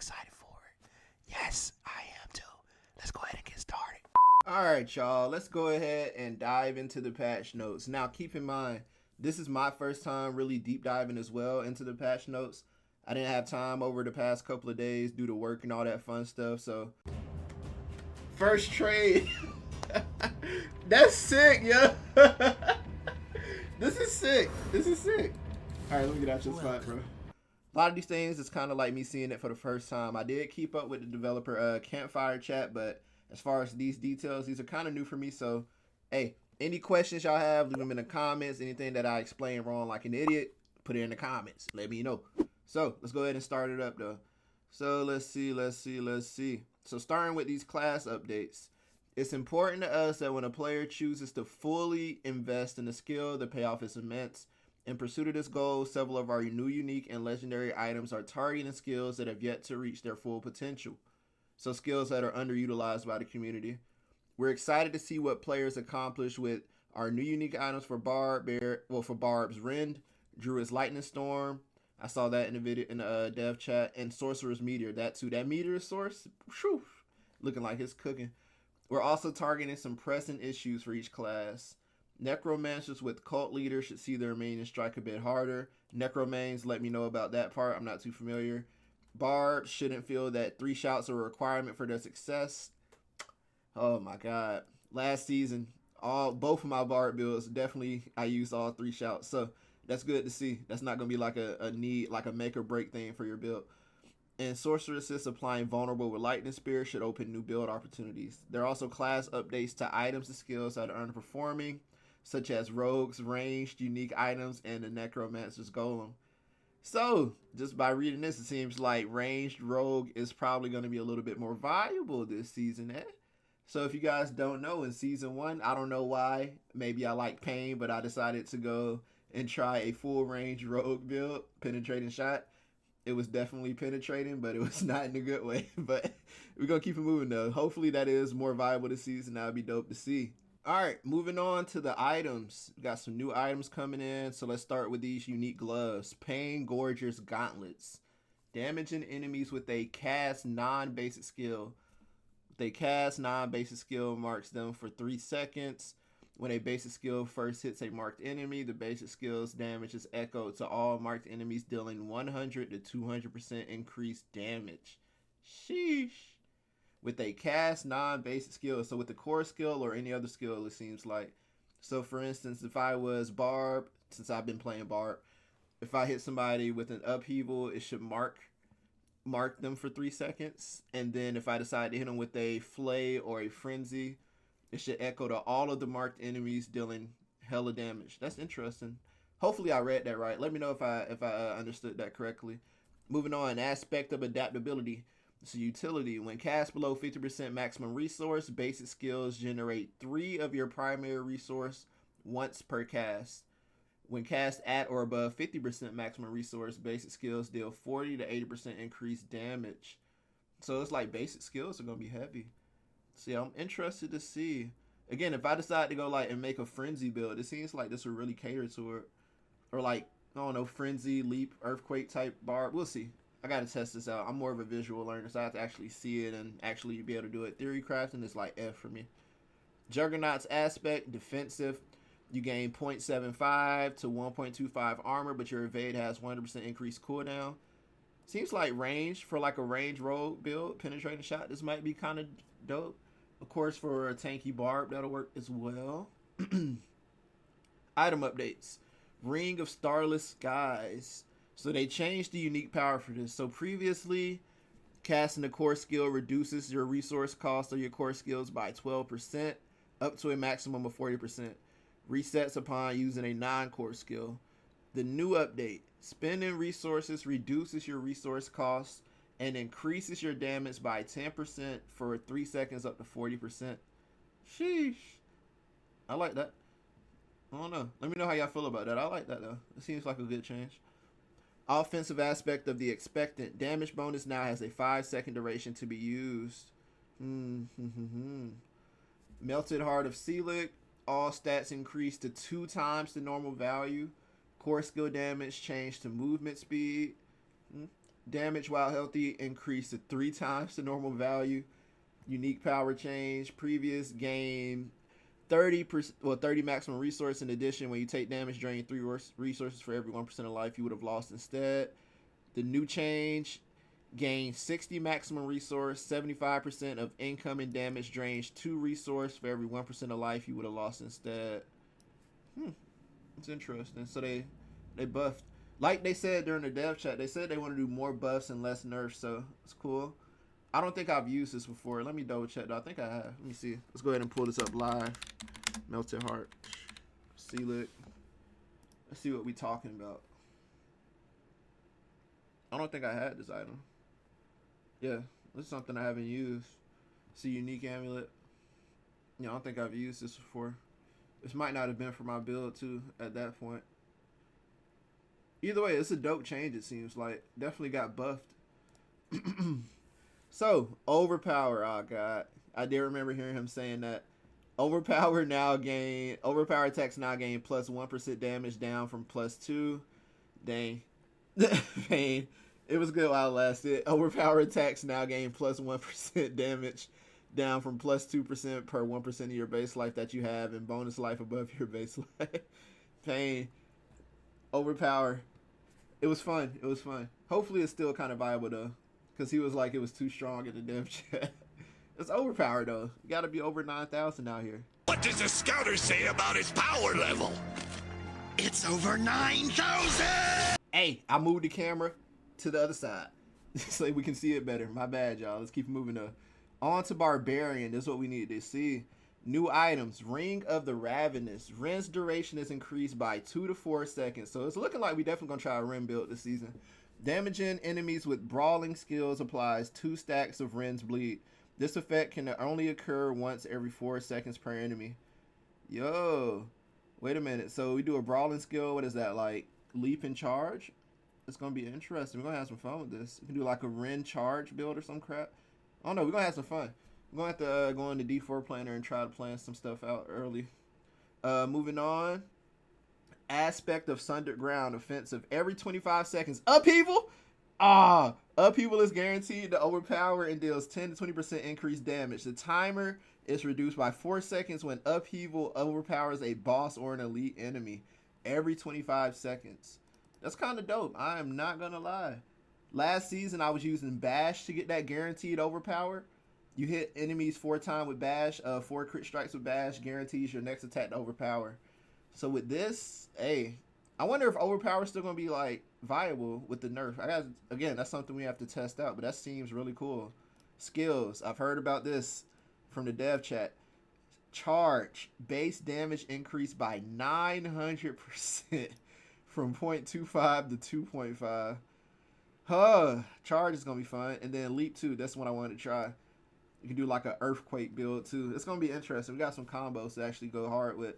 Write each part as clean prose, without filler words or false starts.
excited for it. Yes, I am too. Let's go ahead and get started. All right, y'all. Let's go ahead and dive into the patch notes. Now, keep in mind, this is my first time really deep diving as well into the patch notes. I didn't have time over the past couple of days due to work and all that fun stuff. So, first trade. That's sick, yo. This is sick. This is sick. All right, let me get out your spot, bro. A lot of these things is kind of like me seeing it for the first time. I did keep up with the developer campfire chat, but as far as these details, these are kind of new for me. So, hey, any questions y'all have, leave them in the comments. Anything that I explain wrong like an idiot, put it in the comments. Let me know. So, let's go ahead and start it up, though. So, let's see. So, starting with these class updates. It's important to us that when a player chooses to fully invest in a skill, the payoff is immense. In pursuit of this goal, several of our new, unique, and legendary items are targeting skills that have yet to reach their full potential. So skills that are underutilized by the community. We're excited to see what players accomplish with our new unique items for Barb's Rend, Druid's Lightning Storm. I saw that in the video in the dev chat, and Sorcerer's Meteor. That too. That meteor source, whew, looking like it's cooking. We're also targeting some pressing issues for each class. Necromancers with cult leaders should see their minions strike a bit harder. Necromanes, let me know about that part. I'm not too familiar. Barbs shouldn't feel that 3 shouts are a requirement for their success. Oh my god. Last season, both of my Barb builds, definitely I used all 3 shouts. So that's good to see. That's not going to be like a need, like a make or break thing for your build. And Sorceresses applying Vulnerable with Lightning Spear should open new build opportunities. There are also class updates to items and skills that are underperforming, such as Rogue's ranged unique items and the Necromancer's Golem. So, just by reading this, it seems like ranged Rogue is probably going to be a little bit more valuable this season, eh? So if you guys don't know, in Season 1, I don't know why, maybe I like pain, but I decided to go and try a full range Rogue build, Penetrating Shot. It was definitely penetrating, but it was not in a good way. But we're going to keep it moving, though. Hopefully that is more viable this season. That would be dope to see. All right, moving on to the items. We got some new items coming in. So let's start with these unique gloves. Pain Gorger's Gauntlets. Damaging enemies with a cast non-basic skill. With a cast non-basic skill marks them for 3 seconds. When a basic skill first hits a marked enemy, the basic skill's damage is echoed to all marked enemies, dealing 100 to 200% increased damage. Sheesh. With a cast non-basic skill, so with the core skill or any other skill, it seems like. So for instance, if I was Barb, since I've been playing Barb, if I hit somebody with an upheaval, it should mark them for 3 seconds. And then if I decide to hit them with a flay or a frenzy, it should echo to all of the marked enemies, dealing hella damage. That's interesting. Hopefully I read that right. Let me know if I understood that correctly. Moving on, aspect of adaptability. So utility. When cast below 50% maximum resource, basic skills generate 3 of your primary resource once per cast. When cast at or above 50% maximum resource, basic skills deal 40 to 80% increased damage. So it's like basic skills are going to be heavy. So yeah, I'm interested to see. Again, if I decide to go like and make a frenzy build, it seems like this would really cater to it. Or like, I don't know, frenzy, leap, earthquake type Barb. We'll see. I gotta test this out. I'm more of a visual learner, so I have to actually see it and actually be able to do it. Theory crafting is like F for me. Juggernaut's aspect, defensive. You gain 0.75 to 1.25 armor, but your evade has 100% increased cooldown. Seems like range for like a range rogue build, penetrating shot. This might be kind of dope. Of course, for a tanky Barb, that'll work as well. Item updates. Ring of Starless Skies. So they changed the unique power for this. So previously, casting the core skill reduces your resource cost of your core skills by 12%, up to a maximum of 40%. Resets upon using a non-core skill. The new update. Spending resources reduces your resource costs and increases your damage by 10% for 3 seconds up to 40%. Sheesh. I like that. I don't know. Let me know how y'all feel about that. I like that though. It seems like a good change. Offensive aspect of the expectant. Damage bonus now has a 5-second duration to be used. Melted Heart of Seelig. All stats increase to 2 times the normal value. Core skill damage changed to movement speed. Damage while healthy increased to 3 times the normal value. Unique power change. Previous game 30%, well, 30 maximum resource. In addition, when you take damage, drain 3 resources for every 1% of life you would have lost instead. The new change, gain 60 maximum resource, 75% of incoming damage drains 2 resource for every 1% of life you would have lost instead. It's interesting. So they buffed. Like they said during the dev chat, they said they want to do more buffs and less nerfs, so it's cool. I don't think I've used this before. Let me double check though. I think I have. Let me see. Let's go ahead and pull this up live. Melted Heart. Seal it. Let's see what we talking about. I don't think I had this item. Yeah, this is something I haven't used. It's a unique amulet. Yeah, I don't think I've used this before. This might not have been for my build too at that point. Either way, it's a dope change, it seems like. Definitely got buffed. So, Overpower, oh god. I did remember hearing him saying that. Overpower attacks now gain plus 1% damage down from plus 2. Dang. Pain. It was good while it lasted. Overpower attacks now gain plus 1% damage down from plus 2% per 1% of your base life that you have and bonus life above your base life. Pain. Overpower. It was fun. It was fun. Hopefully it's still kind of viable though, because he was like it was too strong in the dev chat. It's overpowered though. You got to be over 9,000 out here. What does the scouter say about his power level? It's over 9,000! Hey, I moved the camera to the other side so we can see it better. My bad, y'all. Let's keep moving on to Barbarian. This is what we need to see. New items. Ring of the Ravenous. Ren's duration is increased by 2 to 4 seconds. So it's looking like we definitely going to try a Ren build this season. Damaging enemies with brawling skills applies 2 stacks of Ren's bleed. This effect can only occur once every 4 seconds per enemy. Yo. Wait a minute. So we do a brawling skill. What is that? Like leap and charge? It's going to be interesting. We're going to have some fun with this. We can do like a Ren charge build or some crap. I don't know. We're going to have some fun. We're going to have to go into D4 Planner and try to plan some stuff out early. Moving on. Aspect of Sundered Ground. Offensive. Every 25 seconds. Upheaval? Upheaval is guaranteed to overpower and deals 10 to 20% increased damage. The timer is reduced by 4 seconds when Upheaval overpowers a boss or an elite enemy. Every 25 seconds. That's kind of dope. I am not going to lie. Last season, I was using Bash to get that guaranteed overpower. You hit enemies 4 times with Bash, 4 crit strikes with Bash, guarantees your next attack to overpower. So with this, hey, I wonder if overpower is still going to be like viable with the nerf. Again, that's something we have to test out, but that seems really cool. Skills. I've heard about this from the dev chat. Charge. Base damage increased by 900% from 0.25 to 2.5. Charge is going to be fun. And then Leap 2, that's what I wanted to try. You can do like an Earthquake build too. It's going to be interesting. We got some combos to actually go hard with.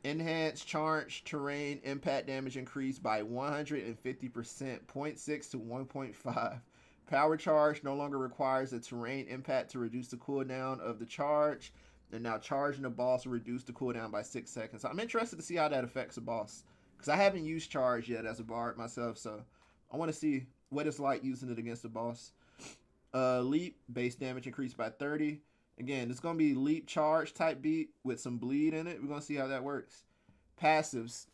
Enhanced charge terrain impact damage increased by 150%, 0.6 to 1.5. Power charge no longer requires a terrain impact to reduce the cooldown of the charge. And now charging the boss will reduce the cooldown by 6 seconds. I'm interested to see how that affects a boss, because I haven't used charge yet as a bard myself, so I want to see what it's like using it against a boss. Leap, base damage increased by 30. Again, it's going to be leap charge type beat with some bleed in it. We're going to see how that works. Passives.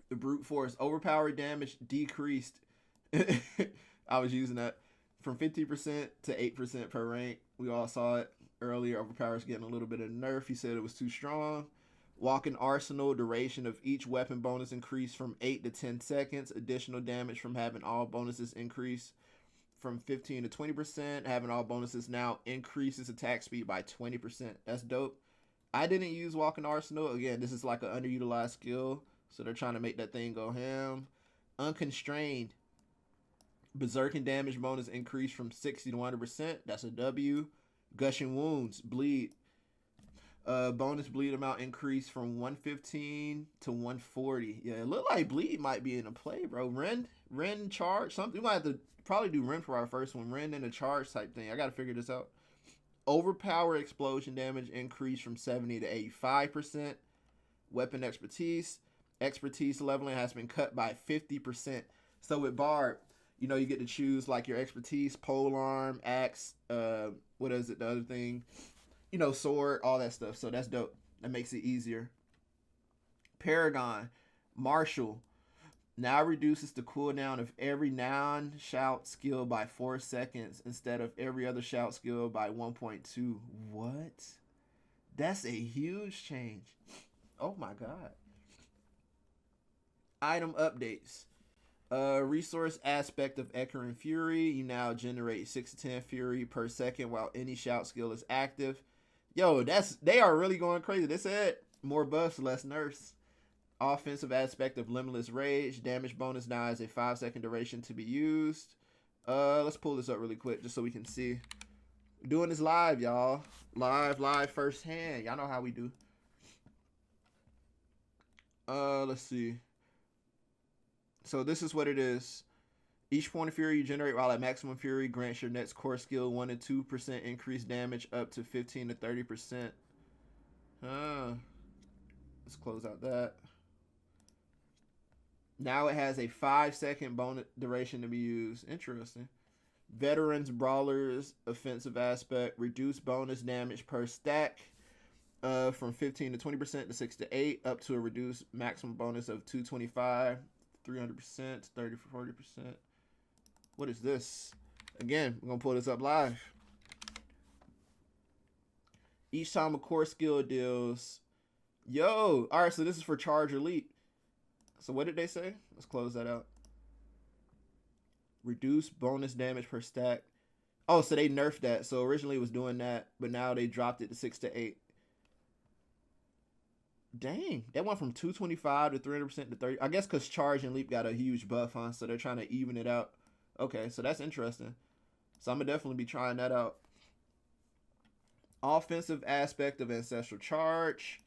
The brute force. Overpowered damage decreased. I was using that from 50% to 8% per rank. We all saw it earlier. Overpower's getting a little bit of nerf. He said it was too strong. Walking arsenal. Duration of each weapon bonus increased from 8 to 10 seconds. Additional damage from having all bonuses increase from 15 to 20%. Having all bonuses now increases attack speed by 20%. That's dope. I didn't use Walking Arsenal. Again, this is like an underutilized skill, so they're trying to make that thing go ham. Unconstrained. Berserking damage bonus increased from 60 to 100%. That's a W. Gushing Wounds. Bleed. Bonus bleed amount increased from 115 to 140. Yeah, it looked like bleed might be in a play, bro. Ren charge. Something we might have to probably do Ren for our first one. Ren and a charge type thing. I got to figure this out. Overpower explosion damage increased from 70 to 85%. Weapon expertise. Expertise leveling has been cut by 50%. So with Bard, You know, you get to choose like your expertise, pole arm, axe, what is it, the other thing? You know, sword, all that stuff. So that's dope. That makes it easier. Paragon, martial. Now reduces the cooldown of every non-shout skill by 4 seconds instead of every other shout skill by 1.2. What? That's a huge change. Oh my god. Item updates. Resource aspect of Echoing Fury. You now generate 6 to 10 Fury per second while any shout skill is active. Yo, they are really going crazy. They said more buffs, less nerfs. Offensive aspect of Limitless Rage. Damage bonus now has a 5-second duration to be used. Let's pull this up really quick just so we can see. We're doing this live, y'all. Live firsthand. Y'all know how we do. Let's see. So this is what it is. Each point of fury you generate while at maximum fury grants your next core skill 1 to 2% increased damage up to 15 to 30%. Let's close out that. Now it has a 5-second bonus duration to be used. Interesting. Veterans, Brawlers, offensive aspect. Reduce bonus damage per stack from 15 to 20% to 6 to 8 up to a reduced maximum bonus of 225, 300%, 30 for 40%. What is this? Again, we're going to pull this up live. Each time a core skill deals... Yo! Alright, so this is for Charge Elite. So what did they say? Let's close that out. Reduce bonus damage per stack. Oh, so they nerfed that. So originally it was doing that, but now they dropped it to 6 to 8. Dang, that went from 225 to 300% to 30. I guess because Charge and Leap got a huge buff, huh? So they're trying to even it out. Okay, so that's interesting. So I'm going to definitely be trying that out. Offensive aspect of Ancestral Charge.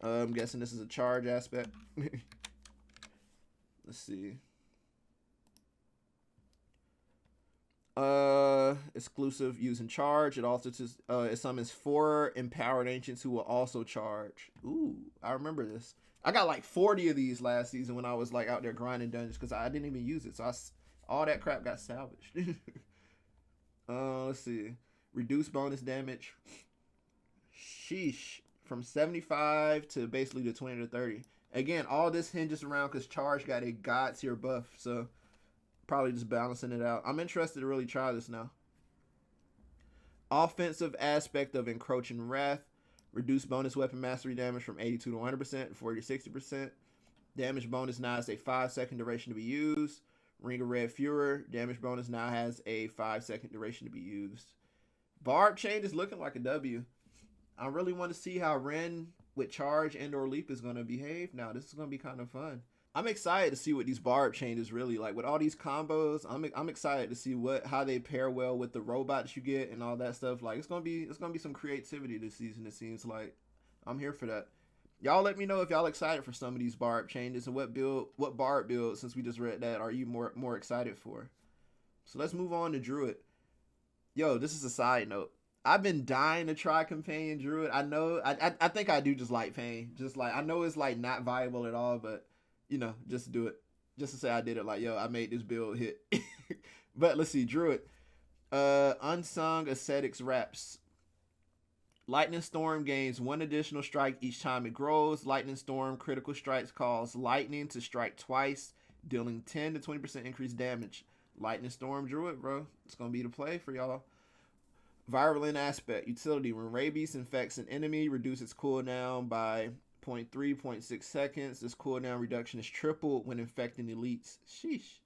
I'm guessing this is a charge aspect. Let's see. Exclusive using charge. It also it summons 4 empowered ancients who will also charge. Ooh, I remember this. I got like 40 of these last season when I was like out there grinding dungeons because I didn't even use it. So all that crap got salvaged. Let's see. Reduce bonus damage. Sheesh. From 75 to basically the 20 to 30. Again, all this hinges around because Charge got a God tier buff. So probably just balancing it out. I'm interested to really try this now. Offensive aspect of Encroaching Wrath. Reduce bonus weapon mastery damage from 82 to 100%, 40 to 60%. Damage bonus now has a 5-second duration to be used. Ring of Red Furor. Damage bonus now has a 5-second duration to be used. Barb Chain is looking like a W. I really want to see how Ren with Charge and or Leap is going to behave. Now, this is going to be kind of fun. I'm excited to see what these Barb changes really like. With all these combos, I'm excited to see how they pair well with the robots you get and all that stuff. Like it's gonna be some creativity this season. It seems like I'm here for that. Y'all let me know if y'all excited for some of these Barb changes and what Barb build, since we just read that, are you more excited for? So let's move on to Druid. Yo, this is a side note. I've been dying to try Companion Druid. I know, I think I do just like pain. Just like, I know it's like not viable at all, but you know, just do it. Just to say I did it, like, yo, I made this build hit. But let's see, Druid. Unsung Ascetics Wraps. Lightning Storm gains 1 additional strike each time it grows. Lightning Storm critical strikes cause lightning to strike twice, dealing 10 to 20% increased damage. Lightning Storm Druid, bro. It's going to be the play for y'all. Virulent Aspect. Utility. When rabies infects an enemy, reduce its cooldown by 0.6 seconds. This cooldown reduction is tripled when infecting elites. Sheesh.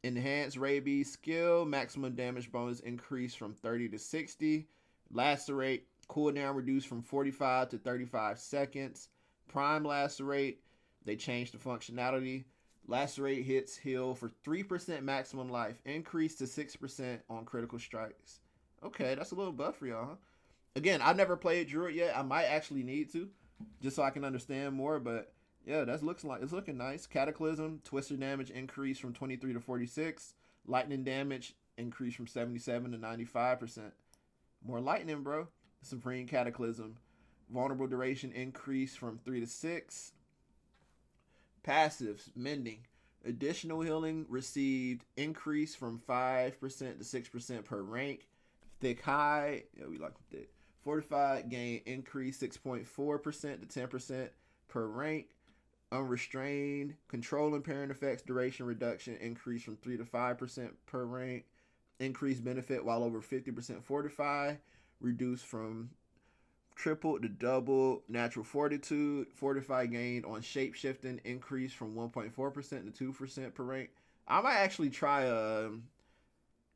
Enhanced rabies skill. Maximum damage bonus increase from 30 to 60. Lacerate. Cooldown reduced from 45 to 35 seconds. Prime Lacerate. They changed the functionality. Lacerate hits heal for 3% maximum life. Increase to 6% on critical strikes. Okay, that's a little buff for y'all, huh? Again, I've never played Druid yet. I might actually need to, just so I can understand more. But yeah, it's looking nice. Cataclysm, Twister damage increase from 23 to 46. Lightning damage increase from 77 to 95%. More lightning, bro. Supreme Cataclysm. Vulnerable duration increase from 3 to 6. Passives, Mending. Additional healing received increase from 5% to 6% per rank. Thick high, yeah, we like thick. Fortified gain increase 6.4% to 10% per rank. Unrestrained control and parent effects duration reduction increase from 3 to 5% per rank. Increased benefit while over 50% fortify. Reduced from triple to double. Natural fortitude. Fortify gain on shape shifting increase from 1.4% to 2% per rank. I might actually try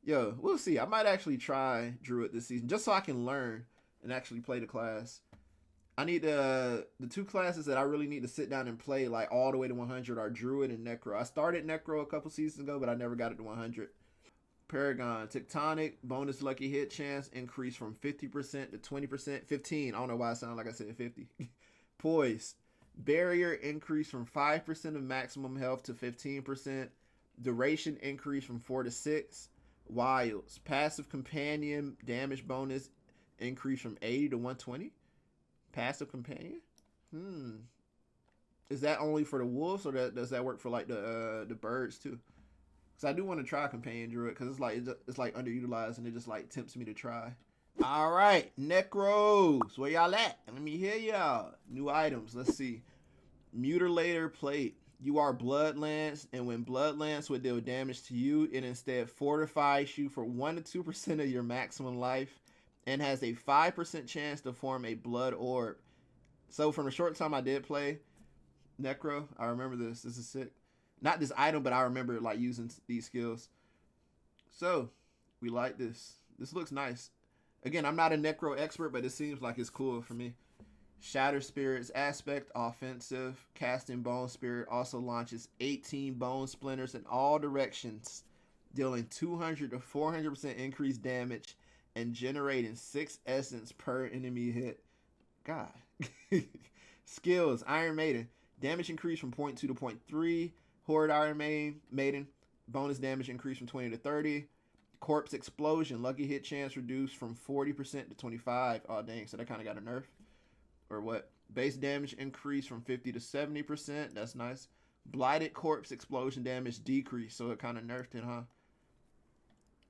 we'll see. I might actually try Druid this season just so I can learn and actually play the class. I need the two classes that I really need to sit down and play like all the way to 100 are Druid and Necro. I started Necro a couple seasons ago, but I never got it to 100. Paragon, Tectonic, bonus lucky hit chance increase from 50% to 20%. 15. I don't know why I sound like I said 50. Poise. Barrier increase from 5% of maximum health to 15%. Duration increase from 4 to 6. Wilds. Passive companion damage bonus increase from 80 to 120. Passive companion? Is that only for the wolves, or does that work for like the birds too? Because I do want to try companion druid because it's like underutilized and it just like tempts me to try. All right, Necros, where y'all at? Let me hear y'all. New items. Let's see. Mutilator plate. You are Bloodlance, and when Bloodlance would deal damage to you, it instead fortifies you for 1 to 2% of your maximum life, and has a 5% chance to form a blood orb. So from the short time I did play Necro, I remember this. This is sick. Not this item, but I remember like using these skills. So we like this. This looks nice. Again, I'm not a Necro expert, but it seems like it's cool for me. Shatter Spirit's aspect, offensive. Casting Bone Spirit also launches 18 bone splinters in all directions, dealing 200 to 400% increased damage and generating 6 essence per enemy hit. God. Skills, Iron Maiden. Damage increase from 0.2 to 0.3. Horde Iron Maiden. Bonus damage increase from 20 to 30. Corpse Explosion. Lucky hit chance reduced from 40% to 25. Oh, dang. So that kind of got a nerf. Or what? Base damage increase from 50 to 70%. That's nice. Blighted Corpse Explosion damage decrease. So it kind of nerfed it, huh?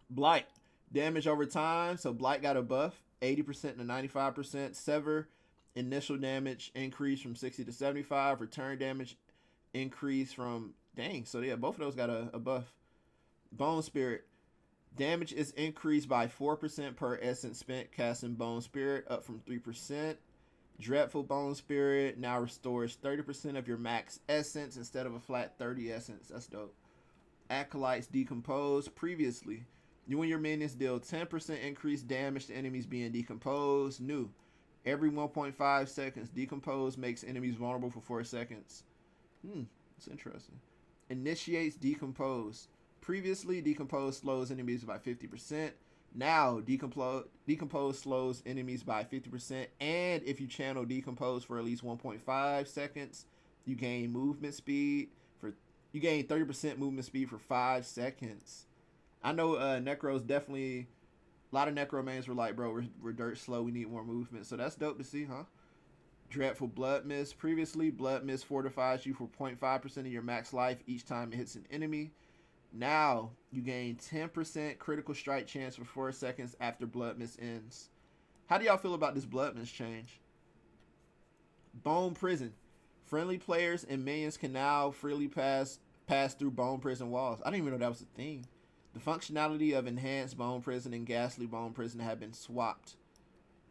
Blight. Damage over time. So Blight got a buff. 80% to 95%. Sever. Initial damage increase from 60 to 75. Return damage increase from... Dang. So yeah, both of those got a buff. Bone Spirit. Damage is increased by 4% per essence spent casting Bone Spirit, up from 3%. Dreadful Bone Spirit now restores 30% of your max essence instead of a flat 30 essence. That's dope. Acolytes Decompose. Previously, you and your minions deal 10% increased damage to enemies being decomposed. New. Every 1.5 seconds, Decompose makes enemies vulnerable for 4 seconds. That's interesting. Initiates Decompose. Previously, Decompose slows enemies by 50%. Now, Decompose slows enemies by 50%. And if you channel Decompose for at least 1.5 seconds, you gain movement speed you gain 30% movement speed for 5 seconds. I know Necro's definitely... A lot of Necro mains were like, bro, we're dirt slow. We need more movement. So that's dope to see, huh? Dreadful Blood Mist. Previously, Blood Mist fortifies you for 0.5% of your max life each time it hits an enemy. Now, you gain 10% critical strike chance for 4 seconds after Blood Mist ends. How do y'all feel about this Blood Mist change? Bone Prison. Friendly players and minions can now freely pass through Bone Prison walls. I didn't even know that was a thing. The functionality of Enhanced Bone Prison and Ghastly Bone Prison have been swapped.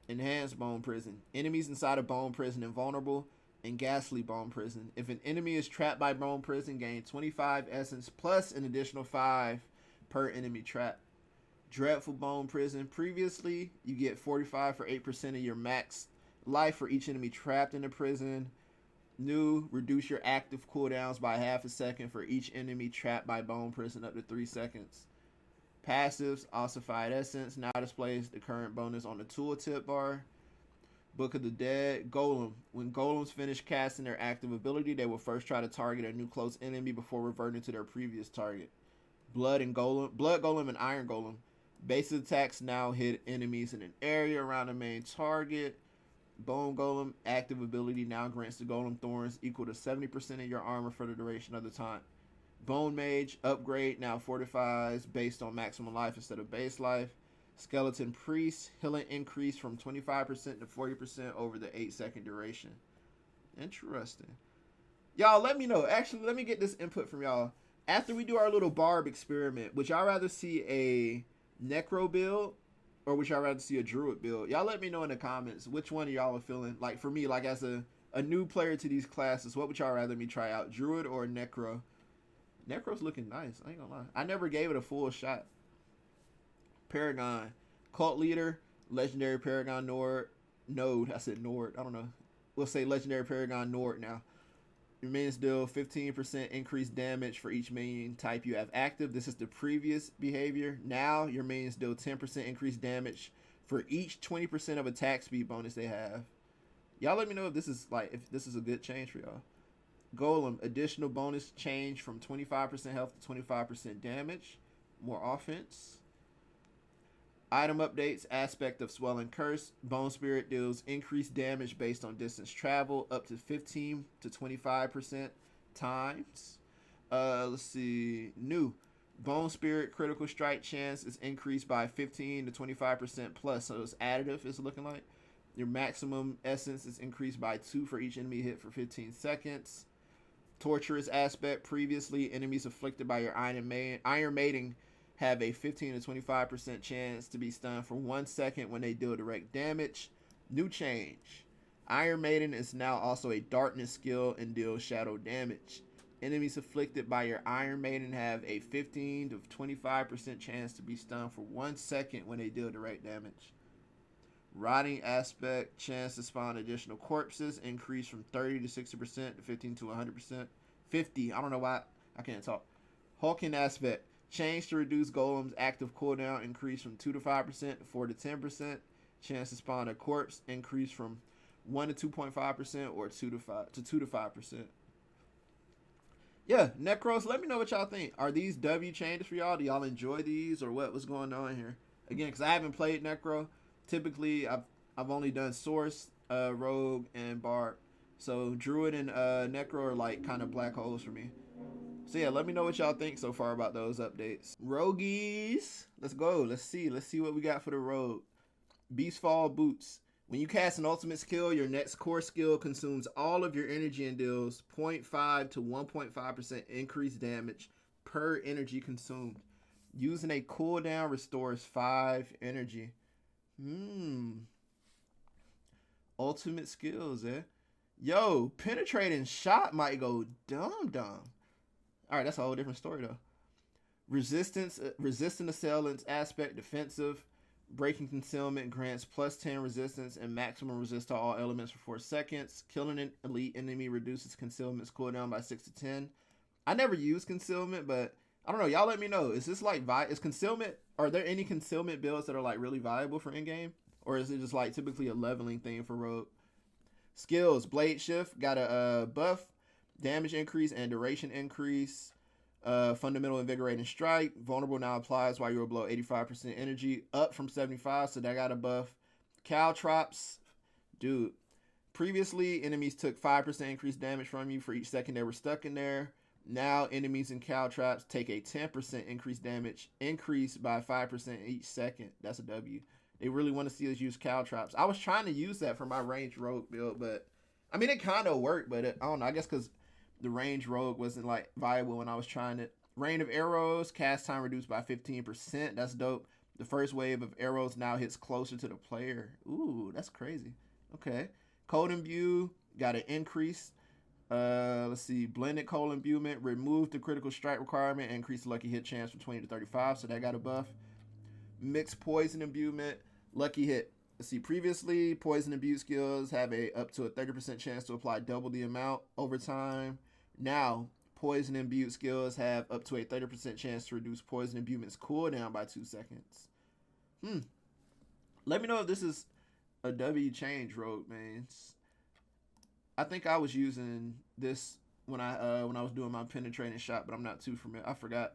Enhanced Bone Prison. Enemies inside of Bone Prison invulnerable, and Ghastly Bone Prison. If an enemy is trapped by Bone Prison, gain 25 essence plus an additional 5 per enemy trap. Dreadful Bone Prison. Previously, you get 45 for 8% of your max life for each enemy trapped in the prison. New, reduce your active cooldowns by half a second for each enemy trapped by Bone Prison up to 3 seconds. Passives, Ossified Essence, now displays the current bonus on the tooltip bar. Book of the Dead, Golem. When golems finish casting their active ability, they will first try to target a new close enemy before reverting to their previous target. Blood Golem and Iron Golem. Base attacks now hit enemies in an area around the main target. Bone Golem, active ability now grants the Golem Thorns equal to 70% of your armor for the duration of the time. Bone Mage upgrade now fortifies based on maximum life instead of base life. Skeleton Priest healing increase from 25% to 40% over the 8-second duration. Interesting. Y'all let me know. Actually, let me get this input from y'all. After we do our little barb experiment, would y'all rather see a necro build or would y'all rather see a druid build? Y'all let me know in the comments which one of y'all are feeling. Like for me, like as a new player to these classes, what would y'all rather me try out? Druid or necro? Necro's looking nice. I ain't gonna lie. I never gave it a full shot. Paragon. Cult leader. Legendary Paragon Node. I said Nord. I don't know. We'll say Legendary Paragon Nord now. Your minions deal 15% increased damage for each minion type you have active. This is the previous behavior. Now your minions deal 10% increased damage for each 20% of attack speed bonus they have. Y'all let me know if this is a good change for y'all. Golem, additional bonus change from 25% health to 25% damage. More offense. Item updates, aspect of Swelling Curse. Bone Spirit deals increased damage based on distance travel up to 15 to 25% times. Let's see. New. Bone Spirit critical strike chance is increased by 15 to 25% plus. So it's additive, it's looking like. Your maximum essence is increased by 2 for each enemy hit for 15 seconds. Torturous aspect. Previously, enemies afflicted by your Iron Maiden have a 15 to 25% chance to be stunned for 1 second when they deal direct damage. New change. Iron Maiden is now also a darkness skill and deals shadow damage. Enemies afflicted by your Iron Maiden have a 15 to 25% chance to be stunned for 1 second when they deal direct damage. Rotting aspect, chance to spawn additional corpses increase from 30 to 60% to 15 to 100%. 50, I don't know why I can't talk. Hulking aspect, change to reduce golem's active cooldown increase from 2 to 5% to 4 to 10%. Chance to spawn a corpse increase from 1 to 2.5% or 2 to 5%. Yeah, Necros, let me know what y'all think. Are these W changes for y'all? Do y'all enjoy these or what's going on here? Again, because I haven't played Necro. Typically, I've only done Source, Rogue, and Barb. So Druid and Necro are like kind of black holes for me. So yeah, let me know what y'all think so far about those updates. Rogues, let's go. Let's see what we got for the rogue. Beastfall Boots. When you cast an ultimate skill, your next core skill consumes all of your energy and deals 0.5 to 1.5% increased damage per energy consumed. Using a cooldown restores 5 energy. Ultimate skills, eh? Yo, penetrating shot might go dumb. Alright, that's a whole different story though. Resistance, resistant assailants aspect, defensive. Breaking concealment grants plus 10 resistance and maximum resist to all elements for 4 seconds. Killing an elite enemy reduces concealment's cooldown by 6 to 10. I never use concealment, but I don't know. Y'all let me know. Is this like is concealment? Are there any concealment builds that are like really viable for in-game? Or is it just like typically a leveling thing for rogue? Skills, Blade Shift, got a buff, damage increase and duration increase. Fundamental Invigorating Strike, vulnerable now applies while you're below 85% energy, up from 75, so that got a buff. Caltrops, dude. Previously, enemies took 5% increased damage from you for each second they were stuck in there. Now, enemies in Caltrops take a 10% increased damage, increased by 5% each second. That's a W. They really want to see us use Caltrops. I was trying to use that for my ranged rogue build, but I mean, it kind of worked, but I don't know. I guess because the range rogue wasn't like viable when I was trying it. Rain of arrows, cast time reduced by 15%. That's dope. The first wave of arrows now hits closer to the player. Ooh, that's crazy. Okay. Cold imbue, got an increase. Let's see. Blended cold imbuement, remove the critical strike requirement, increase the lucky hit chance from 20 to 35. So that got a buff. Mixed poison imbuement, lucky hit. Let's see, previously, poison imbue skills have up to a 30% chance to apply double the amount over time. Now, poison imbued skills have up to a 30% chance to reduce poison imbuement's cooldown by 2 seconds. Let me know if this is a W change, rogue, man. I think I was using this when I was doing my penetrating shot, but I'm not too familiar. I forgot.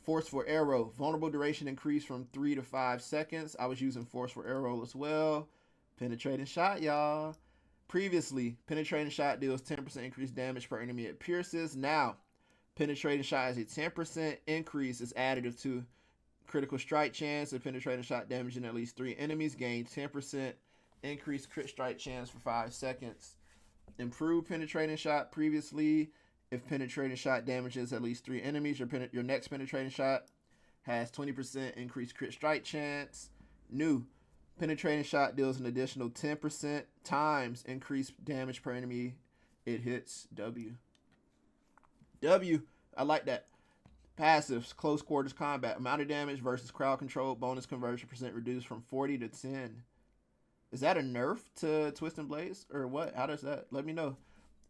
Forceful Arrow, vulnerable duration increased from 3 to 5 seconds. I was using Forceful Arrow as well. Penetrating shot, y'all. Previously, penetrating shot deals 10% increased damage per enemy it pierces. Now, Penetrating shot has a 10% increase as additive to critical strike chance. If penetrating shot damaging at least 3 enemies, gain 10% increased crit strike chance for 5 seconds. Improved penetrating shot. Previously, if penetrating shot damages at least 3 enemies, your next penetrating shot has 20% increased crit strike chance. New. Penetrating shot deals an additional 10% times increased damage per enemy it hits. W. I like that. Passives. Close quarters combat. Amount of damage versus crowd control. Bonus conversion percent reduced from 40 to 10. Is that a nerf to Twisting Blades? Or what? How does that? Let me know.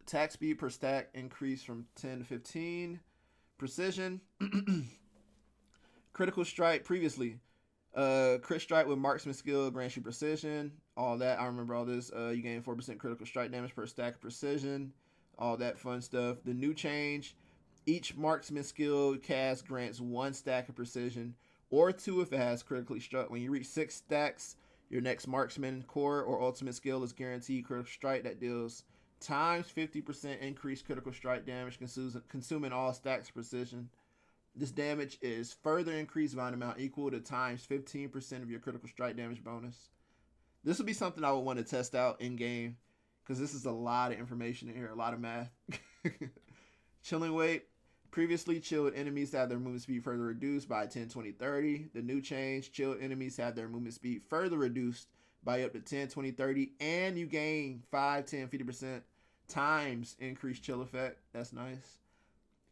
Attack speed per stack increased from 10 to 15. Precision. Critical strike previously. Crit strike with marksman skill grants you precision. All that. I remember all this. You gain 4% critical strike damage per stack of precision. All that fun stuff. The new change. Each marksman skill cast grants 1 stack of precision, or 2 if it has critically struck. When you reach 6 stacks, your next marksman core or ultimate skill is guaranteed critical strike that deals times 50% increased critical strike damage, consuming all stacks of precision. This damage is further increased by an amount equal to times 15% of your critical strike damage bonus. This would be something I would want to test out in game, because this is a lot of information in here, a lot of math. Chilling weight. Previously, chilled enemies had their movement speed further reduced by 10, 20, 30. The new change, chilled enemies had their movement speed further reduced by up to 10, 20, 30. And you gain 5, 10, 50% times increased chill effect. That's nice.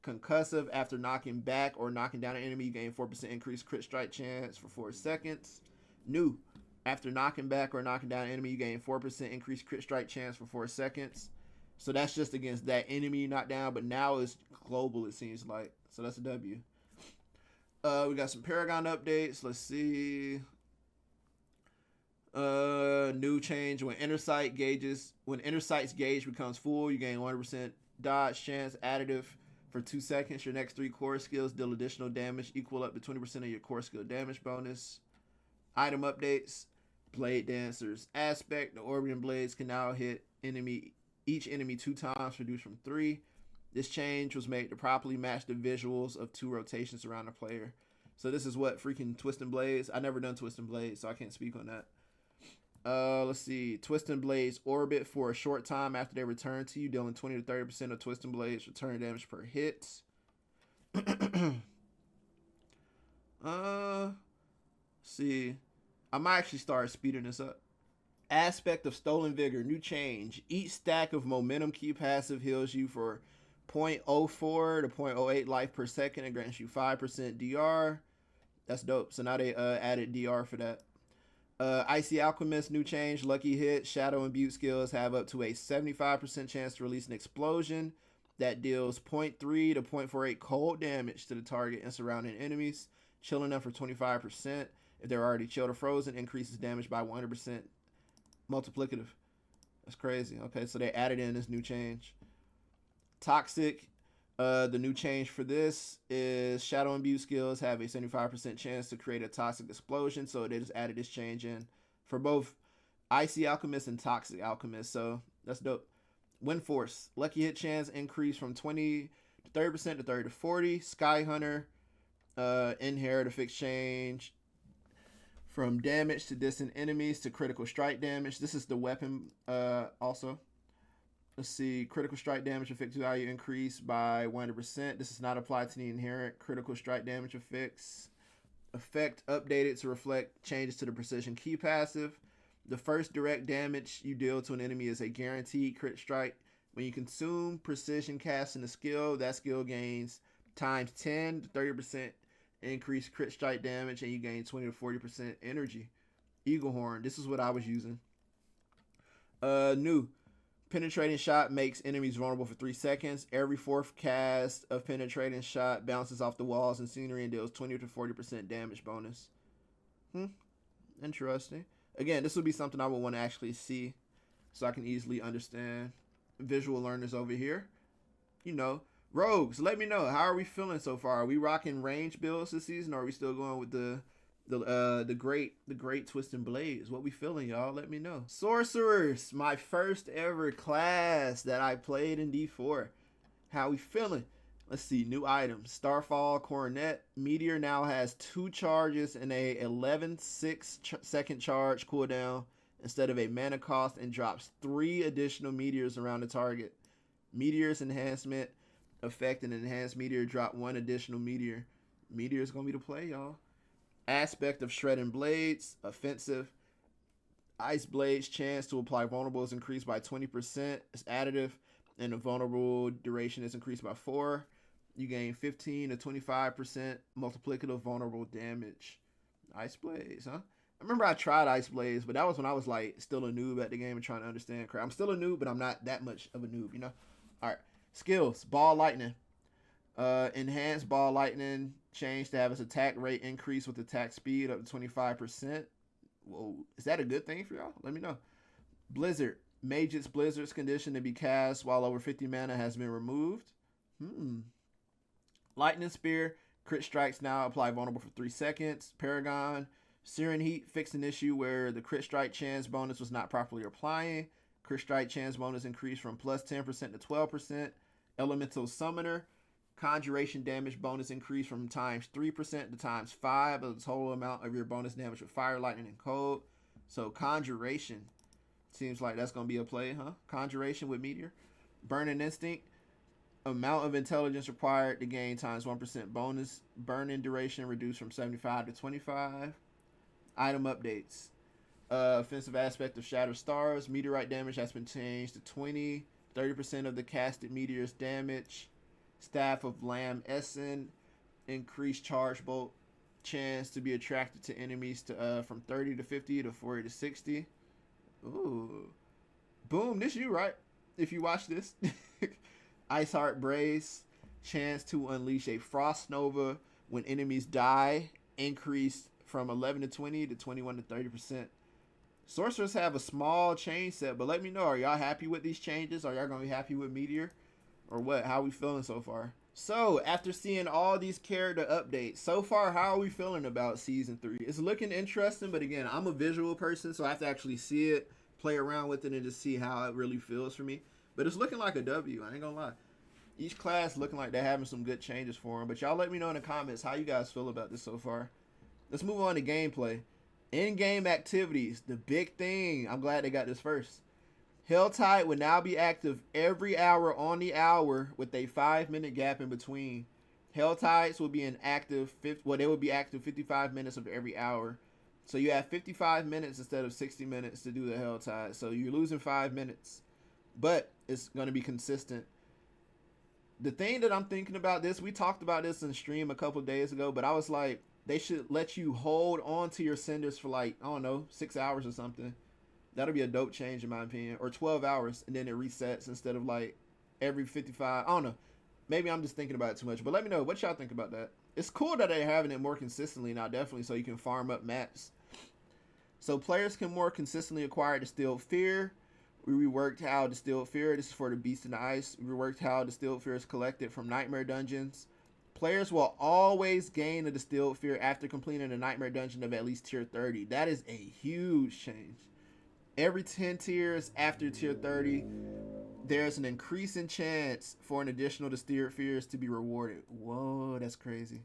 Concussive. After knocking back or knocking down an enemy, you gain 4% increased crit strike chance for 4 seconds. New. After knocking back or knocking down an enemy, you gain 4% increased crit strike chance for 4 seconds. So that's just against that enemy you knocked down, but now it's global, it seems like. So that's a W. We got some Paragon updates. Let's see. New change. When inner sight's gauge becomes full, you gain 100% dodge chance additive for 2 seconds. Your next 3 core skills deal additional damage equal up to 20% of your core skill damage bonus. Item updates. Blade Dancers aspect. The Orbian blades can now hit each enemy 2 times, reduced from 3. This change was made to properly match the visuals of 2 rotations around the player. So this is what freaking Twisting Blades. I never done Twisting Blades, so I can't speak on that. Let's see. Twisting Blades orbit for a short time after they return to you, dealing 20 to 30% of Twisting Blades return damage per hit. See. I might actually start speeding this up. Aspect of Stolen Vigor, new change. Each stack of momentum key passive heals you for 0.04 to 0.08 life per second and grants you 5% DR. That's dope. So now they added DR for that. Icy Alchemist, new change. Lucky hit. Shadow and Butte skills have up to a 75% chance to release an explosion that deals 0.3 to 0.48 cold damage to the target and surrounding enemies, chilling them for 25%. If they're already chilled or frozen, increases damage by 100%. Multiplicative. That's crazy. Okay, so they added in this new change. Toxic. The new change for this is Shadow and Butte skills have a 75% chance to create a toxic explosion. So they just added this change in for both Icy Alchemist and Toxic Alchemist. So that's dope. Wind Force. Lucky hit chance increase from 20 to 30% to 30 to 40. Sky Hunter. Inherit a fixed change from damage to distant enemies to critical strike damage. This is the weapon also. Let's see. Critical strike damage effective value increased by 100%. This is not applied to the inherent critical strike damage effects. Effect updated to reflect changes to the precision key passive. The first direct damage you deal to an enemy is a guaranteed crit strike. When you consume precision casting a skill, that skill gains times 10 to 30% increased crit strike damage, and you gain 20 to 40% energy. Eagle Horn. This is what I was using. New. Penetrating shot makes enemies vulnerable for 3 seconds. Every 4th cast of penetrating shot bounces off the walls and scenery and deals 20 to 40% damage bonus. Interesting. Again, this would be something I would want to actually see so I can easily understand. Visual learners over here. You know. Rogues, let me know. How are we feeling so far? Are we rocking range builds this season, or are we still going with the great Twisting Blades? What we feeling, y'all? Let me know. Sorcerers, my first ever class that I played in D4. How we feeling? Let's see, new items. Starfall Coronet. Meteor now has 2 charges and a 11-second charge cooldown instead of a mana cost, and drops 3 additional meteors around the target. Meteor's enhancement effect: an enhanced meteor drop 1 additional meteor. Meteor's gonna be the play, y'all. Aspect of Shredding Blades. Offensive. Ice Blades chance to apply vulnerable is increased by 20%. It's additive, and the vulnerable duration is increased by 4. You gain 15 to 25% multiplicative vulnerable damage. Ice Blades, huh? I remember I tried Ice Blades, but that was when I was like still a noob at the game and trying to understand crap. I'm still a noob, but I'm not that much of a noob, you know? All right. Skills. Ball Lightning. Enhanced Ball Lightning change to have its attack rate increase with attack speed up to 25%. Whoa. Is that a good thing for y'all? Let me know. Blizzard. Mage's Blizzard's condition to be cast while over 50 mana has been removed. Lightning Spear. Crit strikes now apply vulnerable for 3 seconds. Paragon. Searing Heat fixed an issue where the crit strike chance bonus was not properly applying. Crit strike chance bonus increased from plus 10% to 12%. Elemental Summoner. Conjuration damage bonus increased from times 3% to times 5 of the total amount of your bonus damage with fire, lightning, and cold. So Conjuration seems like that's going to be a play, huh? Conjuration with Meteor. Burning Instinct. Amount of intelligence required to gain times 1% bonus. Burning duration reduced from 75 to 25. Item updates. Offensive aspect of Shattered Stars. Meteorite damage has been changed to 20. 30% of the casted meteor's damage. Staff of Lamb Essen. Increased charge bolt chance to be attracted to enemies to from 30 to 50 to 40 to 60. Ooh. Boom, this you, right? If you watch this. Iceheart Brace. Chance to unleash a Frost Nova when enemies die. Increased from 11 to 20 to 21 to 30%. Sorcerers have a small change set, but let me know. Are y'all happy with these changes? Are y'all going to be happy with Meteor? Or what? How are we feeling so far? So, after seeing all these character updates, so far, how are we feeling about Season 3? It's looking interesting, but again, I'm a visual person, so I have to actually see it, play around with it, and just see how it really feels for me. But it's looking like a W, I ain't gonna lie. Each class looking like they're having some good changes for them. But y'all let me know in the comments how you guys feel about this so far. Let's move on to gameplay. In-game activities, the big thing. I'm glad they got this first. Helltide will now be active every hour on the hour with a 5-minute gap in between. Helltides will be inactive. They will be active 55 minutes of every hour. So you have 55 minutes instead of 60 minutes to do the Helltide. So you're losing 5 minutes, but it's going to be consistent. The thing that I'm thinking about this, we talked about this in stream a couple days ago, but I was like, they should let you hold on to your cinders for like, I don't know, 6 hours or something. That'll be a dope change in my opinion. Or 12 hours and then it resets instead of like every 55. I don't know. Maybe I'm just thinking about it too much. But let me know what y'all think about that. It's cool that they're having it more consistently now, definitely, so you can farm up maps. So players can more consistently acquire Distilled Fear. We reworked how Distilled Fear, this is for the Beast in the Ice. We reworked how Distilled Fear is collected from Nightmare Dungeons. Players will always gain a Distilled Fear after completing a Nightmare Dungeon of at least tier 30. That is a huge change. Every 10 tiers after tier 30, there's an increasing chance for an additional Distilled Fears to be rewarded. Whoa, that's crazy.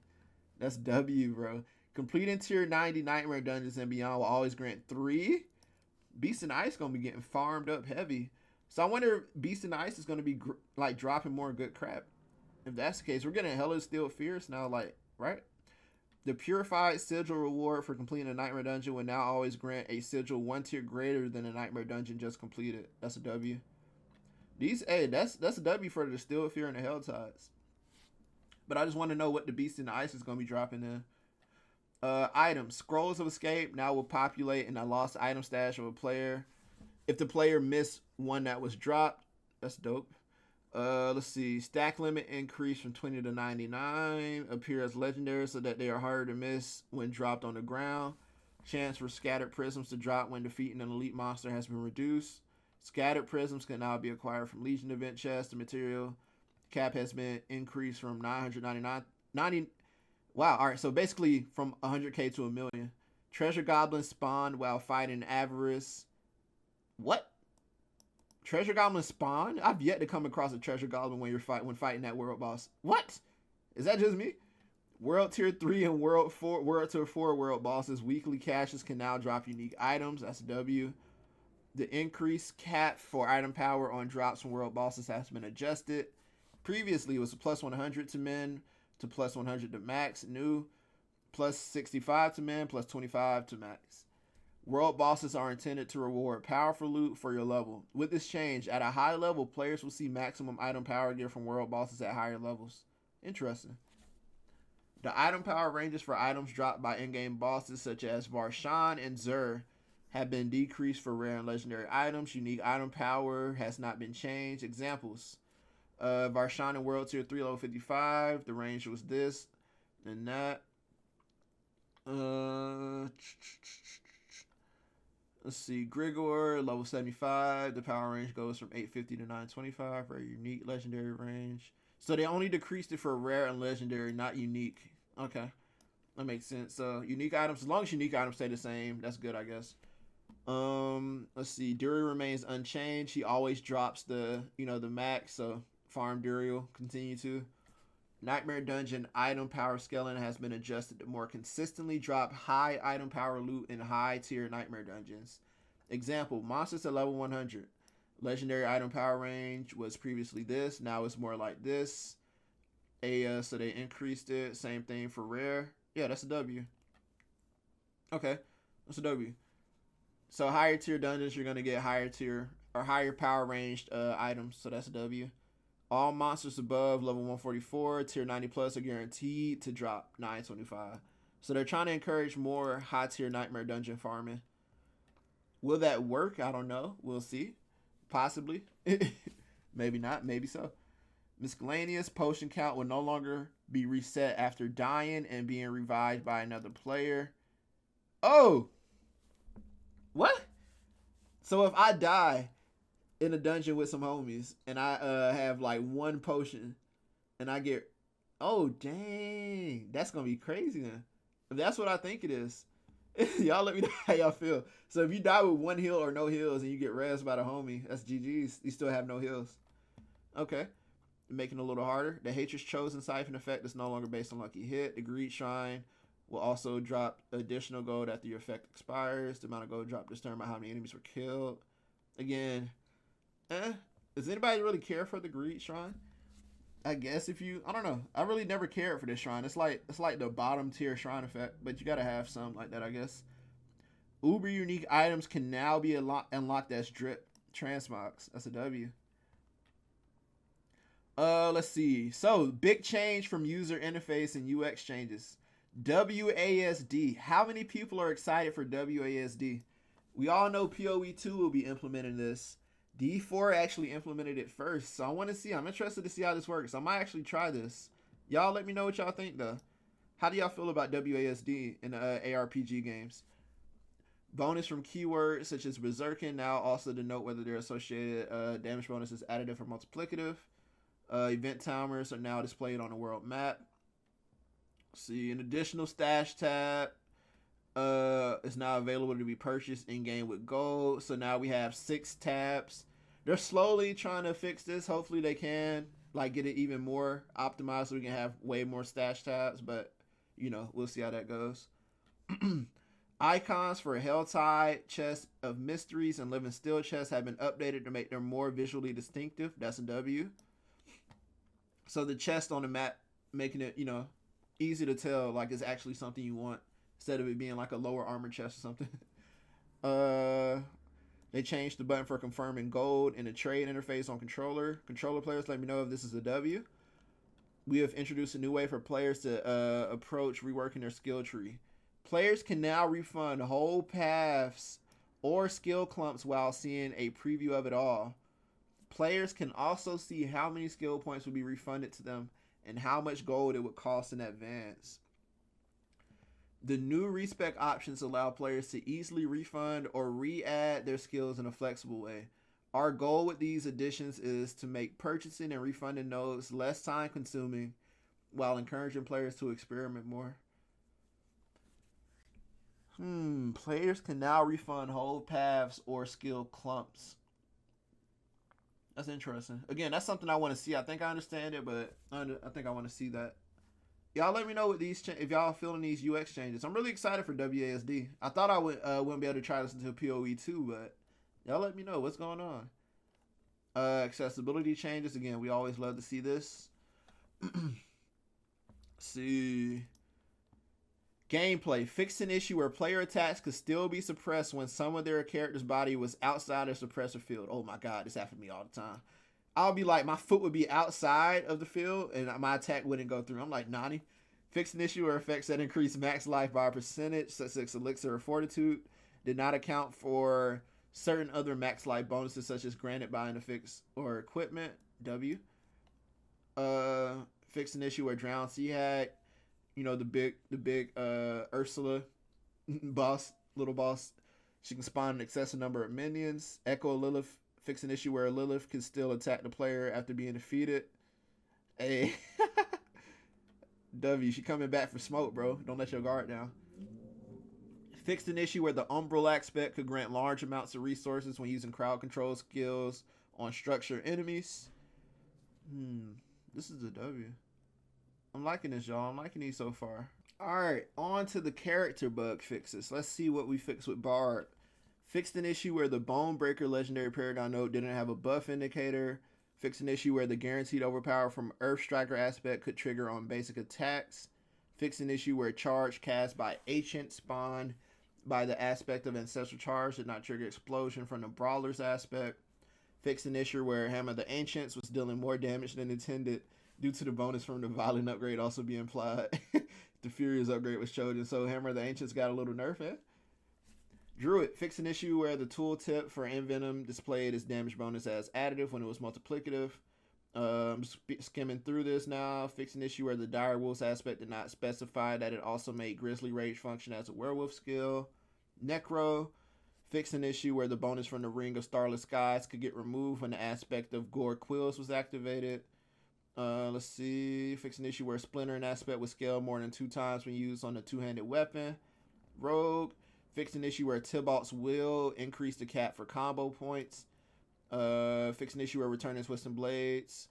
That's W, bro. Completing tier 90 Nightmare Dungeons and beyond will always grant 3. Beast in Ice going to be getting farmed up heavy. So I wonder if Beast in Ice is going to be like dropping more good crap. If that's the case, we're getting hella Distilled Fears now, like, right? The Purified Sigil reward for completing a Nightmare Dungeon will now always grant a sigil 1 tier greater than a Nightmare Dungeon just completed. That's a W. That's a W for the Distilled Fear and the Helltides. But I just want to know what the Beast in the Ice is going to be dropping in. Items. Scrolls of Escape now will populate in a lost item stash of a player. If the player missed one that was dropped, that's dope. Let's see. Stack limit increase from 20 to 99. Appear as legendary so that they are harder to miss when dropped on the ground. Chance for scattered prisms to drop when defeating an elite monster has been reduced. Scattered prisms can now be acquired from Legion event chests. The material cap has been increased from 999. Wow. All right. So basically from 100k to 1 million. Treasure goblins spawned while fighting avarice. What? Treasure Goblin spawn? I've yet to come across a Treasure Goblin when fighting that world boss. What? Is that just me? World Tier 3 and World Tier 4 world bosses. Weekly caches can now drop unique items. That's W. The increased cap for item power on drops from world bosses has been adjusted. Previously, it was a plus 100 to min to plus 100 to max. New, plus 65 to min, plus 25 to max. World bosses are intended to reward powerful loot for your level. With this change, at a high level, players will see maximum item power gear from world bosses at higher levels. Interesting. The item power ranges for items dropped by in-game bosses such as Varshan and Zur have been decreased for rare and legendary items. Unique item power has not been changed. Examples. Varshan in World Tier 3 level 55. The range was this and that. Let's see. Grigor, level 75. The power range goes from 850 to 925. Very unique legendary range. So they only decreased it for rare and legendary, not unique. Okay. That makes sense. So unique items, as long as unique items stay the same, that's good, I guess. Let's see. Dury remains unchanged. He always drops the max, so farm Dury will continue to. Nightmare Dungeon item power scaling has been adjusted to more consistently drop high item power loot in high tier Nightmare Dungeons. Example, monsters at level 100. Legendary item power range was previously this. Now it's more like this. So they increased it. Same thing for rare. Yeah, that's a W. Okay, that's a W. So higher tier dungeons, you're going to get higher tier or higher power ranged items. So that's a W. All monsters above level 144, tier 90 plus are guaranteed to drop 925. So they're trying to encourage more high tier Nightmare Dungeon farming. Will that work? I don't know. We'll see. Possibly. Maybe not. Maybe so. Miscellaneous potion count will no longer be reset after dying and being revived by another player. Oh! What? So if I die in a dungeon with some homies and I have like one potion and I get... Oh, dang. That's going to be crazy then. If that's what I think it is. Y'all let me know how y'all feel. So if you die with one heal or no heals and you get rezzed by the homie, that's GG's. You still have no heals. Okay. Making it a little harder. The Hatred's Chosen Siphon effect is no longer based on lucky hit. The Greed Shrine will also drop additional gold after your effect expires. The amount of gold dropped is determined by how many enemies were killed. Again, does anybody really care for the Greed Shrine? I guess if you, I don't know. I really never cared for this shrine. It's like the bottom tier shrine effect, but you gotta have something like that, I guess. Uber unique items can now be unlocked as drip transmogs. That's a W. Let's see. So big change from user interface and UX changes. WASD. How many people are excited for WASD? We all know PoE2 will be implementing this. D4 actually implemented it first, so I want to see. I'm interested to see how this works. I might actually try this. Y'all let me know what y'all think, though. How do y'all feel about WASD in ARPG games? Bonus from keywords such as Berserkin now also denote whether they're associated damage bonuses additive or multiplicative. Event timers are now displayed on the world map. See, an additional stash tab is now available to be purchased in game with gold. So now we have 6 tabs. They're slowly trying to fix this. Hopefully they can like get it even more optimized so we can have way more stash tabs, but we'll see how that goes. Icons for Helltide, Chest of Mysteries, and Living Still chests have been updated to make them more visually distinctive. That's a W. So the chest on the map, making it, easy to tell like it's actually something you want instead of it being like a lower armor chest or something. They changed the button for confirming gold in the trade interface on controller. Controller players, let me know if this is a W. We have introduced a new way for players to approach reworking their skill tree. Players can now refund whole paths or skill clumps while seeing a preview of it all. Players can also see how many skill points will be refunded to them and how much gold it would cost in advance. The new respec options allow players to easily refund or re-add their skills in a flexible way. Our goal with these additions is to make purchasing and refunding nodes less time consuming while encouraging players to experiment more. Players can now refund whole paths or skill clumps. That's interesting. Again, that's something I want to see. I think I understand it, but I think I want to see that. Y'all let me know what these if y'all feeling these UX changes. I'm really excited for WASD. I thought I wouldn't be able to try this until PoE 2, but y'all let me know what's going on. Accessibility changes. Again, we always love to see this. See. Gameplay. Fixed an issue where player attacks could still be suppressed when some of their character's body was outside their suppressor field. Oh my god, this happened to me all the time. I'll be like, my foot would be outside of the field and my attack wouldn't go through. I'm like, Nani. Fixed an issue where effects that increase max life by a percentage, such as Elixir or Fortitude, did not account for certain other max life bonuses, such as granted by an affix or equipment. W. Fixed an issue where Drowned Sea Hag, you know, the big Ursula little boss, she can spawn an excessive number of minions. Echo Lilith. Fix an issue where Lilith can still attack the player after being defeated. Hey. W, she coming back for smoke, bro. Don't let your guard down. Fixed an issue where the Umbral aspect could grant large amounts of resources when using crowd control skills on structured enemies. This is a W. I'm liking this, y'all. I'm liking these so far. Alright, on to the character bug fixes. Let's see what we fixed with Bard. Fixed an issue where the Bonebreaker legendary Paragon node didn't have a buff indicator. Fixed an issue where the guaranteed overpower from Earth Striker aspect could trigger on basic attacks. Fixed an issue where charge cast by Ancient spawn by the aspect of Ancestral Charge did not trigger explosion from the Brawler's aspect. Fixed an issue where Hammer of the Ancients was dealing more damage than intended due to the bonus from the Violent upgrade also being applied. The Furious upgrade was chosen, so Hammer of the Ancients got a little nerf, eh? Druid. Fixed an issue where the tooltip for Envenom displayed its damage bonus as additive when it was multiplicative. Skimming through this now. Fixed an issue where the Dire Wolves aspect did not specify that it also made Grizzly Rage function as a werewolf skill. Necro. Fixed an issue where the bonus from the Ring of Starless Skies could get removed when the aspect of Gore Quills was activated. Let's see. Fixed an issue where Splinter and aspect was scaled more than 2 times when used on a two-handed weapon. Rogue. Fixed an issue where Tybalt's Will increased the cap for combo points. Fixed an issue where returning Twisting Blades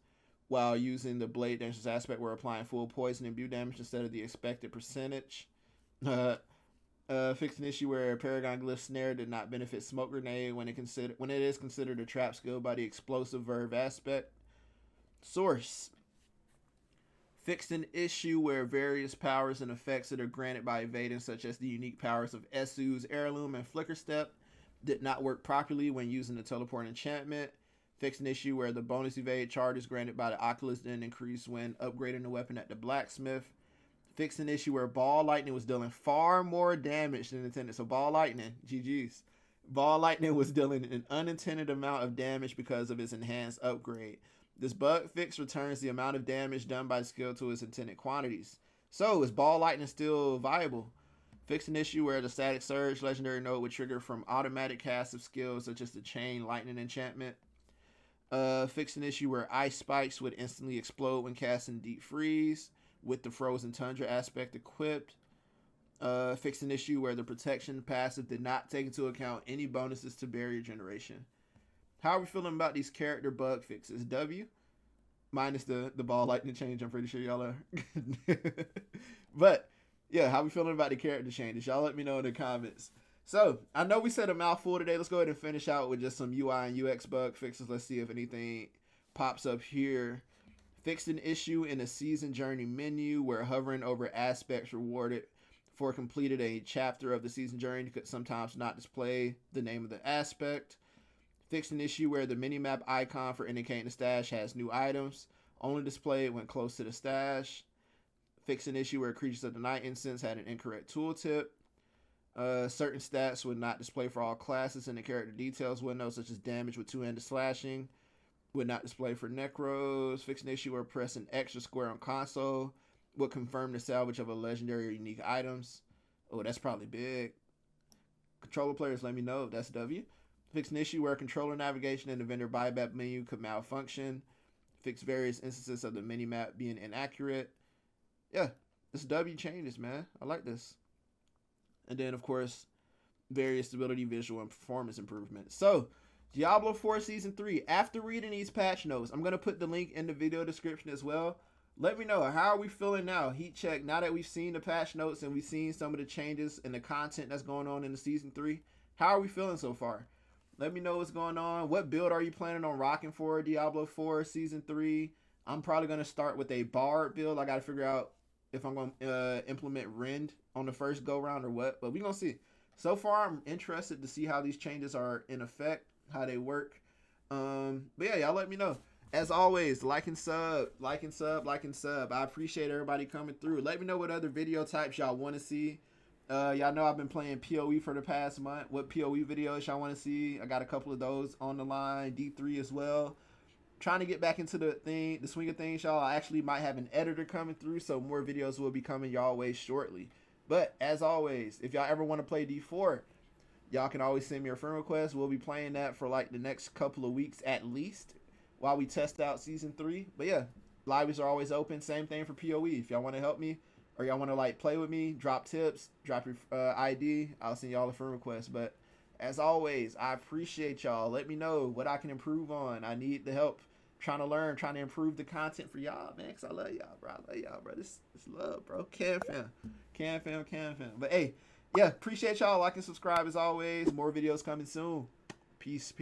while using the Blade Dangerous aspect were applying full poison and imbue damage instead of the expected percentage. Fixed an issue where Paragon Glyph Snare did not benefit Smoke Grenade when it is considered a trap skill by the Explosive Verve aspect. Source. Fixed an issue where various powers and effects that are granted by evading, such as the unique powers of Esu's Heirloom and Flicker Step, did not work properly when using the Teleport enchantment. Fixed an issue where the bonus evade charges granted by the Oculus didn't increase when upgrading the weapon at the Blacksmith. Fixed an issue where Ball Lightning was dealing far more damage than intended. So Ball Lightning, GG's. Ball Lightning was dealing an unintended amount of damage because of its enhanced upgrade. This bug fix returns the amount of damage done by the skill to its intended quantities. So, is Ball Lightning still viable? Fixed an issue where the Static Surge legendary node would trigger from automatic cast of skills such as the Chain Lightning enchantment. Fixed an issue where Ice Spikes would instantly explode when casting Deep Freeze with the Frozen Tundra aspect equipped. Fixed an issue where the Protection passive did not take into account any bonuses to barrier generation. How are we feeling about these character bug fixes? W? Minus the Ball Lightning change, I'm pretty sure y'all are. But, yeah, how are we feeling about the character changes? Y'all let me know in the comments. So, I know we said a mouthful today. Let's go ahead and finish out with just some UI and UX bug fixes. Let's see if anything pops up here. Fixed an issue in the Season Journey menu where hovering over aspects rewarded for completed a chapter of the Season Journey could sometimes not display the name of the aspect. Fixed an issue where the minimap icon for indicating the stash has new items, only displayed when close to the stash. Fixed an issue where Creatures of the Night instance had an incorrect tooltip. Certain stats would not display for all classes in the character details window, such as damage with two-handed slashing. Would not display for Necros. Fixed an issue where pressing extra square on console would confirm the salvage of a legendary or unique items. Oh, that's probably big. Controller players, let me know if that's W. Fix an issue where controller navigation in the vendor buyback menu could malfunction. Fix various instances of the minimap being inaccurate. Yeah, this W changes, man. I like this. And then, of course, various stability, visual, and performance improvements. So, Diablo 4 Season 3. After reading these patch notes, I'm going to put the link in the video description as well. Let me know, how are we feeling now? Heat check, now that we've seen the patch notes and we've seen some of the changes and the content that's going on in the Season 3. How are we feeling so far? Let me know what's going on. What build are you planning on rocking for Diablo 4 Season 3? I'm probably going to start with a Bard build. I got to figure out if I'm going to implement Rend on the first go-round or what. But we're going to see. So far, I'm interested to see how these changes are in effect, how they work. But yeah, y'all let me know. As always, like and sub. I appreciate everybody coming through. Let me know what other video types y'all want to see. Y'all know I've been playing PoE for the past month. What PoE videos y'all want to see? I got a couple of those on the line. D3 as well. Trying to get back into the swing of things, y'all. I actually might have an editor coming through, so more videos will be coming y'all way shortly. But as always, if y'all ever want to play D4, y'all can always send me a friend request. We'll be playing that for like the next couple of weeks at least while we test out Season 3. But yeah, libraries are always open. Same thing for PoE. If y'all want to help me or y'all want to like play with me, drop tips, drop your ID. I'll send y'all a friend request. But as always, I appreciate y'all. Let me know what I can improve on. I need the help. Trying to learn, trying to improve the content for y'all, man, because I love y'all, bro. This love, bro. Can fam. But hey, yeah, appreciate y'all. Like and subscribe as always. More videos coming soon. Peace.